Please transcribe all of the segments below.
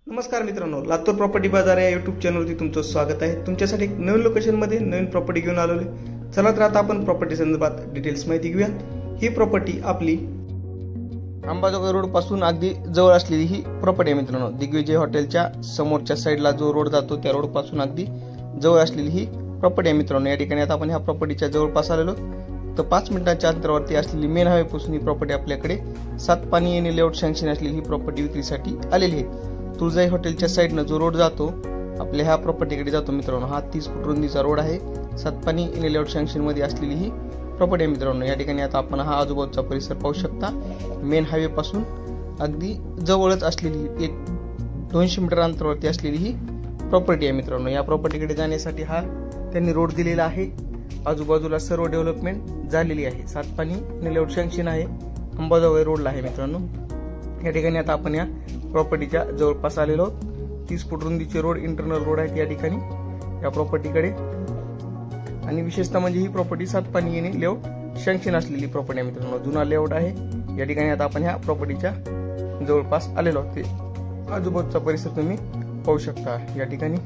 नमस्कार मित्रांनो, लातूर प्रॉपर्टी बाजार या यूट्यूब चॅनलवरती तुमचं स्वागत आहे। तुमच्यासाठी एक नवीन लोकेशनमध्ये नवीन प्रॉपर्टी घेऊन आलोय। चला तर आता आपण प्रॉपर्टी संदर्भात डिटेल्स माहिती घेऊया। ही प्रॉपर्टी आपली अंबाजोगाई रोड पासून अगदी जवळ असलेली ही प्रॉपर्टी आहे मित्रांनो। दिग्विजय हॉटेलच्या समोरच्या साईडला जो रोड जातो त्या रोड पासून अगदी जवळ असलेली ही प्रॉपर्टी आहे मित्रांनो। या ठिकाणी आता आपण ह्या प्रॉपर्टीच्या जवळपास आलेलो तर 5 मिनिटांच्या अंतरावरती असलेली मेन हायवे पासून ही प्रॉपर्टी आपल्याकडे सातपानी येणे लेआउट सँक्शन असलेली ही प्रॉपर्टी विक्रीसाठी आलेली आहे। तुळजाई हॉटेलच्या साईडनं जो रोड जातो आपल्या ह्या प्रॉपर्टीकडे जातो मित्रांनो। हा 30 फूट रुंदीचा रोड आहे। सातपानी येणे लेआउट सँक्शन मध्ये असलेली ही प्रॉपर्टी आहे मित्रांनो। या ठिकाणी आता आपण हा आजूबाजूचा परिसर पाहू शकता। मेन हायवे पासून अगदी जवळच असलेली एक 200 मीटर अंतरावरती असलेली ही प्रॉपर्टी आहे मित्रांनो। या प्रॉपर्टीकडे जाण्यासाठी हा त्यांनी रोड दिलेला आहे। आजूबाजूला सर्व डेव्हलपमेंट झालेली आहे। सातपानी येणे लेआउट सँक्शन आहे, अंबाजोगाई रोडला आहे मित्रांनो। या ठिकाणी आता आपण या प्रॉपर्टीच्या जवळपास आलेलो आहोत। 30 फूट रुंदीचे रोड इंटरनल रोड आहेत या ठिकाणी या प्रॉपर्टीकडे। आणि विशेषतः म्हणजे ही प्रॉपर्टी सातपानी येणे लेआउट सँक्शन असलेली प्रॉपर्टी आहे मित्रांनो। जुना लेआउट आहे। या ठिकाणी आता आपण ह्या प्रॉपर्टीच्या जवळपास आलेलो आहोत। ते आजूबाजूचा परिसर तुम्ही पाहू शकता। या ठिकाणी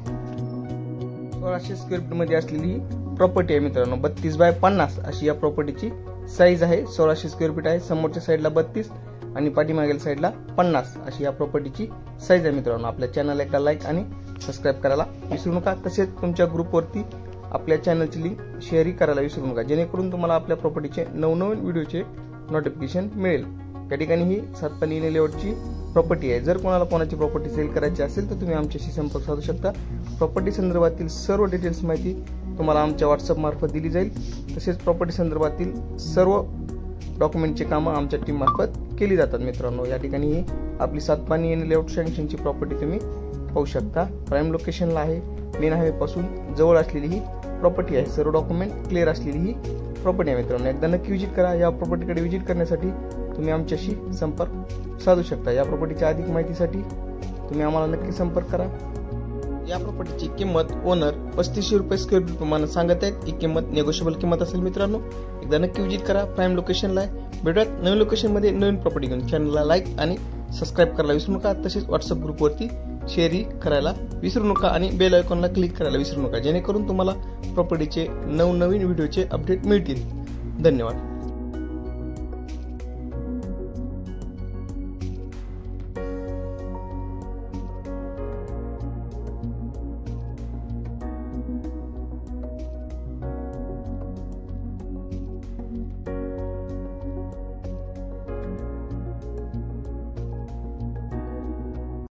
1600 स्क्वेअर फीट मध्ये असलेली प्रॉपर्टी आहे मित्रांनो। 32 बाय 50 अशी या प्रॉपर्टीची साईज आहे। 1600 स्क्वेअर फीट आहे। समोरच्या साईडला 32 आणि पाठीमागील साईडला 50 अशी या प्रॉपर्टीची साईज आहे मित्रांनो। आपल्या चॅनलला एका लाईक आणि सबस्क्राईब करायला विसरू नका। तसेच तुमच्या ग्रुपवरती आपल्या चॅनलची लिंक शेअर करायला विसरू नका, जेणेकरून तुम्हाला आपल्या प्रॉपर्टीचे नवनवीन व्हिडिओचे नोटिफिकेशन मिळेल। या ठिकाणी ही सातपानी येणे लेआउटची प्रॉपर्टी आहे। जर कोणाची प्रॉपर्टी सेल करायची असेल तर तुम्ही आमच्याशी संपर्क साधू शकता। प्रॉपर्टी संदर्भातील सर्व डिटेल्स माहिती तुम्हाला आमच्या व्हॉट्सअप मार्फत दिली जाईल। तसेच प्रॉपर्टी संदर्भातील सर्व डॉक्युमेंटचे कामं आमच्या टीम मार्फत केली जातात मित्रांनो। या ठिकाणी ही आपली सातपानी येणे लेआउट सँक्शनची प्रॉपर्टी तुम्ही पाहू शकता। प्राईम लोकेशनला आहे। मेन हायवे पासून जवळ असलेली ही प्रॉपर्टी आहे। सर्व डॉक्युमेंट क्लिअर असलेली ही प्रॉपर्टी आहे मित्रांनो। एकदा नक्की व्हिजिट करा। या प्रॉपर्टीकडे व्हिजिट करण्यासाठी तुम्ही आमच्याशी संपर्क साधू शकता। या प्रॉपर्टीच्या अधिक माहितीसाठी तुम्ही आम्हाला नक्की संपर्क करा। या प्रॉपर्टीची किंमत ओनर 3500 रुपये स्क्वेअर फीट प्रमाणे सांगत आहेत। ही किंमत नेगोशिएबल किंमत असेल मित्रांनो। एकदा नक्की व्हिजिट करा। प्राईम लोकेशनला आहे। भेटूयात नवीन लोकेशनमध्ये नवीन प्रॉपर्टी घेऊन। चॅनलला लाईक आणि सबस्क्राईब करायला विसरू नका। तसेच व्हॉट्सअप ग्रुपवरती शेअर करायला विसरू नका आणि बेल आयकॉनला क्लिक करायला विसरू नका, जेणेकरून तुम्हाला प्रॉपर्टीचे नवनवीन व्हिडिओचे अपडेट मिळतील। धन्यवाद।